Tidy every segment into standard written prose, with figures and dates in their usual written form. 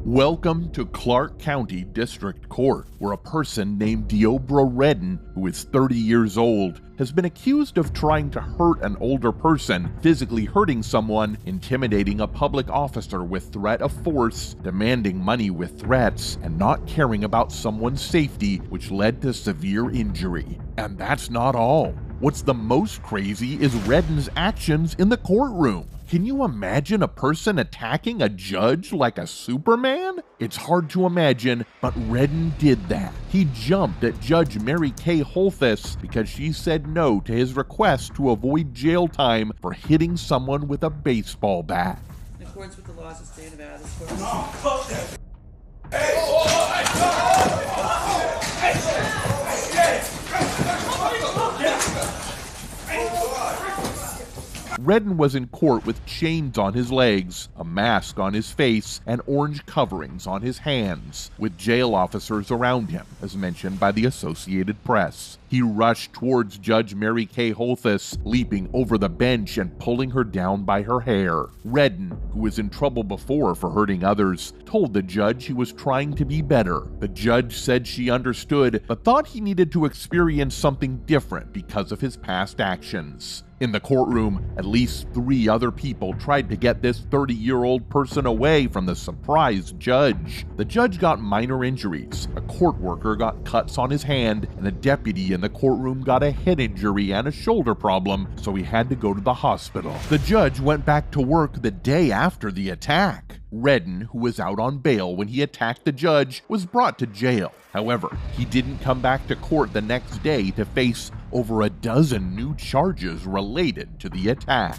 Welcome to Clark County District Court, where a person named Deobra Redden, who is 30 years old, has been accused of trying to hurt an older person, physically hurting someone, intimidating a public officer with threat of force, demanding money with threats, and not caring about someone's safety, which led to severe injury. And that's not all. What's the most crazy is Redden's actions in the courtroom. Can you imagine a person attacking a judge like a Superman? It's hard to imagine, but Redden did that. He jumped at Judge Mary Kay Holthus because she said no to his request to avoid jail time for hitting someone with a baseball bat. In accordance with the laws of the state of Nevada, this court... Redden was in court with chains on his legs, a mask on his face, and orange coverings on his hands, with jail officers around him, as mentioned by the Associated Press. He rushed towards Judge Mary Kay Holthus, leaping over the bench and pulling her down by her hair. Redden, who was in trouble before for hurting others, told the judge he was trying to be better. The judge said she understood, but thought he needed to experience something different because of his past actions. In the courtroom, at least 3 other people tried to get this 30-year-old person away from the surprised judge. The judge got minor injuries, a court worker got cuts on his hand, and a deputy in the courtroom got a head injury and a shoulder problem, so he had to go to the hospital. The judge went back to work the day after the attack. Redden, who was out on bail when he attacked the judge, was brought to jail. However, he didn't come back to court the next day to face over a dozen new charges related to the attack.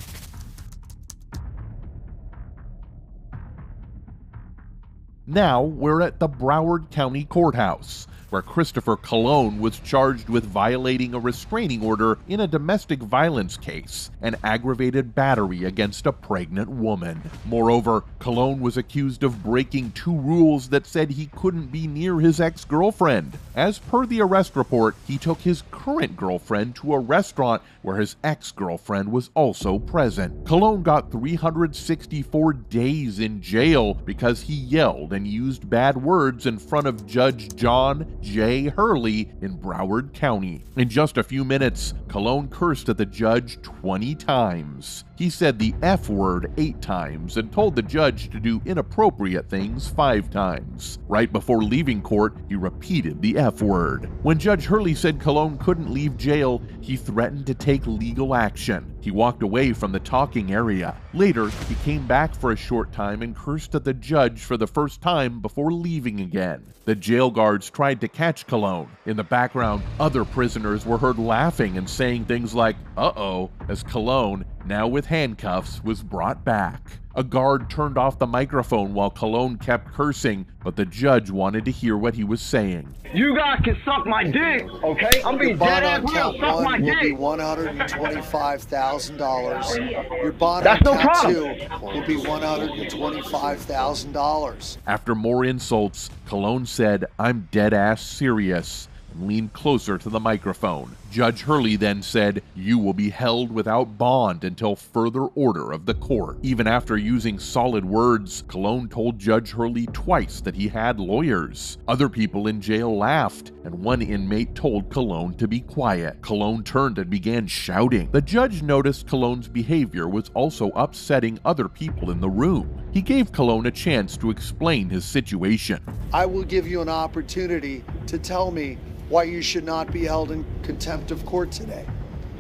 Now we're at the Broward County Courthouse, where Christopher Colon was charged with violating a restraining order in a domestic violence case and aggravated battery against a pregnant woman. Moreover, Colon was accused of breaking 2 rules that said he couldn't be near his ex-girlfriend. As per the arrest report, he took his current girlfriend to a restaurant where his ex-girlfriend was also present. Colon got 364 days in jail because he yelled and used bad words in front of Judge John J. Hurley in Broward County. In just a few minutes, Colon cursed at the judge 20 times. He said the F word 8 times and told the judge to do inappropriate things 5 times. Right before leaving court, he repeated the F word. When Judge Hurley said Colon couldn't leave jail, he threatened to take legal action. He walked away from the talking area. Later, he came back for a short time and cursed at the judge for the first time before leaving again. The jail guards tried to catch Colon. In the background, other prisoners were heard laughing and saying things like, "Uh-oh," as Colon, now with handcuffs, was brought back. A guard turned off the microphone while Colon kept cursing, but the judge wanted to hear what he was saying. You guys can suck my dick, okay? I'm being dead ass real. Suck my dick. Will be $125,000. Your bond on count 2 will be $125,000. After more insults, Colon said, "I'm dead ass serious," and leaned closer to the microphone. Judge Hurley then said, "You will be held without bond until further order of the court." Even after using solid words, Colon told Judge Hurley twice that he had lawyers. Other people in jail laughed, and one inmate told Colon to be quiet. Colon turned and began shouting. The judge noticed Colon's behavior was also upsetting other people in the room. He gave Colon a chance to explain his situation. I will give you an opportunity to tell me why you should not be held in contempt of court today.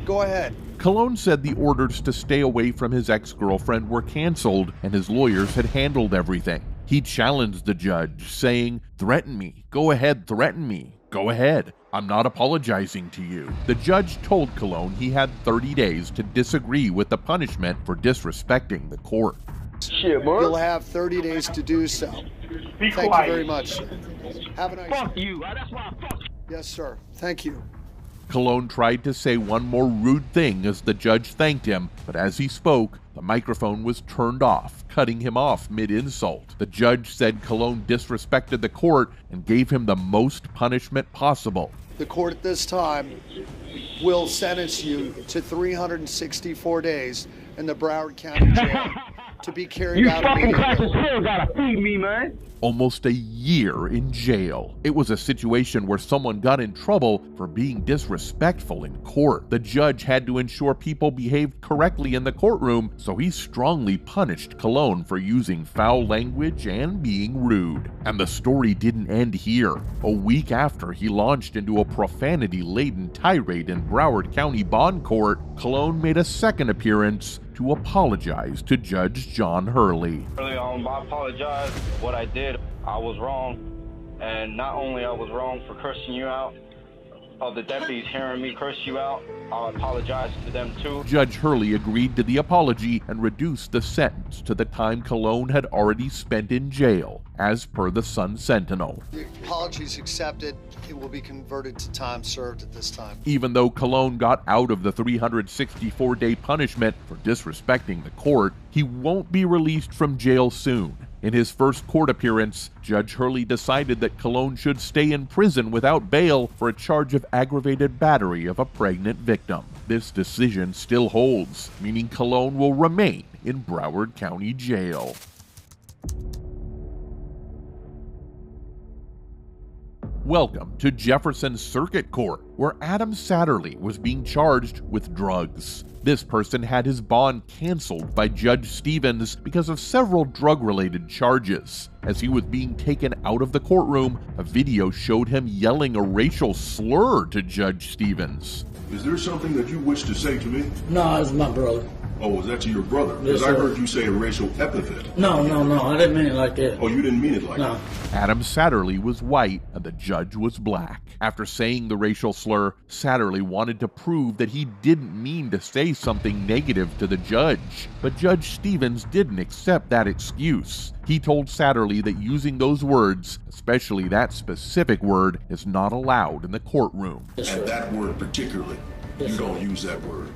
Go ahead. Colon said the orders to stay away from his ex-girlfriend were canceled and his lawyers had handled everything. He challenged the judge, saying, "Threaten me. Go ahead, threaten me. Go ahead. I'm not apologizing to you." The judge told Colon he had 30 days to disagree with the punishment for disrespecting the court. Shit, man. You'll have 30 days to do so. Be Thank quiet. you very much, sir. Have a nice Fuck day. you. That's why I fuck you. Yes, sir. Thank you. Colon tried to say one more rude thing as the judge thanked him, but as he spoke, the microphone was turned off, cutting him off mid-insult. The judge said Colon disrespected the court and gave him the most punishment possible. The court at this time will sentence you to 364 days in the Broward County Jail. to be carried You out fucking crackers immediately. still gotta feed me, man. Almost a year in jail. It was a situation where someone got in trouble for being disrespectful in court. The judge had to ensure people behaved correctly in the courtroom, so he strongly punished Colon for using foul language and being rude. And the story didn't end here. A week after he launched into a profanity-laden tirade in Broward County Bond Court, Colon made a second appearance to apologize to Judge John Hurley. I apologize. What I did, I was wrong. And not only I was wrong for cursing you out, of the deputies hearing me curse you out, I apologize to them too. Judge Hurley agreed to the apology and reduced the sentence to the time Colon had already spent in jail, as per the Sun-Sentinel. The apology is accepted. It will be converted to time served at this time. Even though Colon got out of the 364-day punishment for disrespecting the court, he won't be released from jail soon. In his first court appearance, Judge Hurley decided that Colon should stay in prison without bail for a charge of aggravated battery of a pregnant victim. This decision still holds, meaning Colon will remain in Broward County Jail. Welcome to Jefferson Circuit Court, where Adam Satterley was being charged with drugs. This person had his bond canceled by Judge Stevens because of several drug-related charges. As he was being taken out of the courtroom, a video showed him yelling a racial slur to Judge Stevens. Is there something that you wish to say to me? No, it's my brother. Oh, was that to your brother? Yes, Because I sir. heard you say a racial epithet. No, I didn't mean it like that. Oh, you didn't mean it like No. that? Adam Satterley was white and the judge was black. After saying the racial slur, Satterley wanted to prove that he didn't mean to say something negative to the judge, but Judge Stevens didn't accept that excuse. He told Satterley that using those words, especially that specific word, is not allowed in the courtroom. Yes, And sir. that word particularly. Yes, You sir. don't use that word.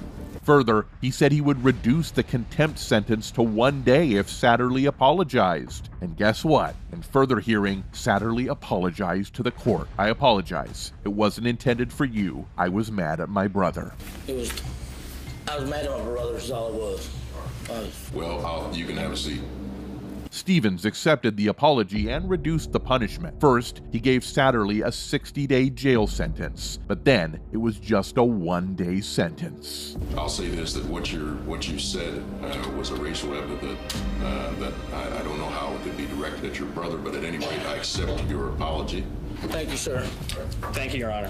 Further, he said he would reduce the contempt sentence to 1 day if Satterley apologized. And guess what? In further hearing, Satterley apologized to the court. I apologize. It wasn't intended for you. I was mad at my brother. I was mad at my brother, is all it was. Well, you can have a seat. Stevens accepted the apology and reduced the punishment. First, he gave Satterley a 60-day jail sentence, but then it was just a 1-day sentence. I'll say this, that what you said was a racial epithet that I don't know how it could be directed at your brother, but at any rate, I accept your apology. Thank you, sir. Thank you, Your Honor.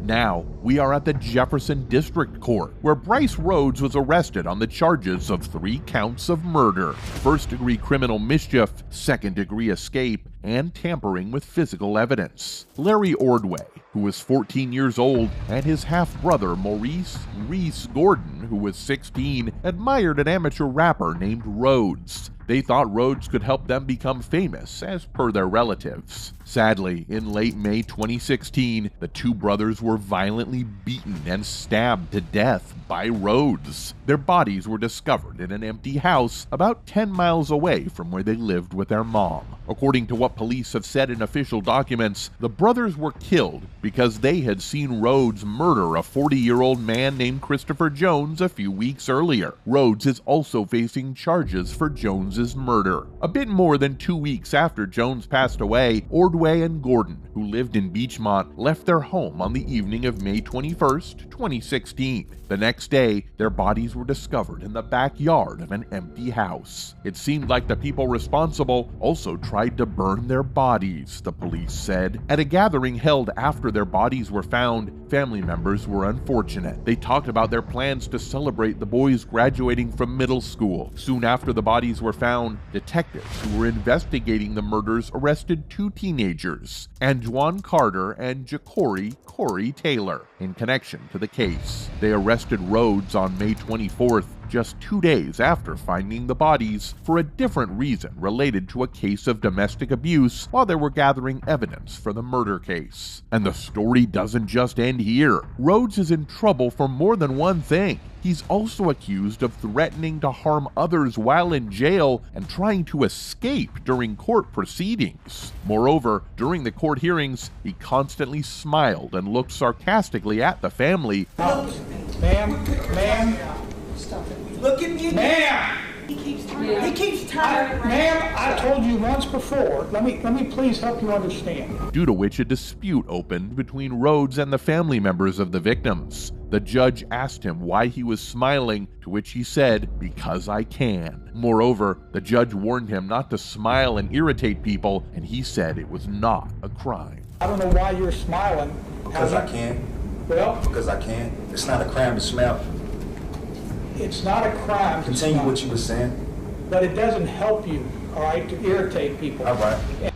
Now, we are at the Jefferson District Court, where Bryce Rhodes was arrested on the charges of 3 counts of murder, first-degree criminal mischief, second-degree escape, and tampering with physical evidence. Larry Ordway, who was 14 years old, and his half-brother Maurice Reese Gordon, who was 16, admired an amateur rapper named Rhodes. They thought Rhodes could help them become famous, as per their relatives. Sadly, in late May 2016, the two brothers were violently beaten and stabbed to death by Rhodes. Their bodies were discovered in an empty house about 10 miles away from where they lived with their mom. According to what police have said in official documents, the brothers were killed because they had seen Rhodes murder a 40-year-old man named Christopher Jones a few weeks earlier. Rhodes is also facing charges for Jones's murder. A bit more than 2 weeks after Jones passed away, Ordway and Gordon, who lived in Beachmont, left their home on the evening of May 21st, 2016. The next day, their bodies were discovered in the backyard of an empty house. It seemed like the people responsible also tried to burn their bodies, the police said. At a gathering held after their bodies were found, family members were unfortunate. They talked about their plans to celebrate the boys graduating from middle school. Soon after the bodies were found, detectives who were investigating the murders arrested 2 teenagers, Anjuan Carter and Ja'Cory Corey Taylor, in connection to the case. They arrested Rhodes on May 24th, just 2 days after finding the bodies, for a different reason related to a case of domestic abuse while they were gathering evidence for the murder case. And the story doesn't just end here. Rhodes is in trouble for more than one thing. He's also accused of threatening to harm others while in jail and trying to escape during court proceedings. Moreover, during the court hearings, he constantly smiled and looked sarcastically at the family. Ma'am. Stop it. Look at me. Ma'am. He keeps turning. Ma'am, I told you once before. Let me please help you understand. Due to which a dispute opened between Rhodes and the family members of the victims. The judge asked him why he was smiling, to which he said, "Because I can." Moreover, the judge warned him not to smile and irritate people, and he said it was not a crime. I don't know why you're smiling. Because I can. Well, Because I can. It's not a crime to smile. it's not a crime to Continue smile, what you were saying. but it doesn't help you, all right, to irritate people. All right.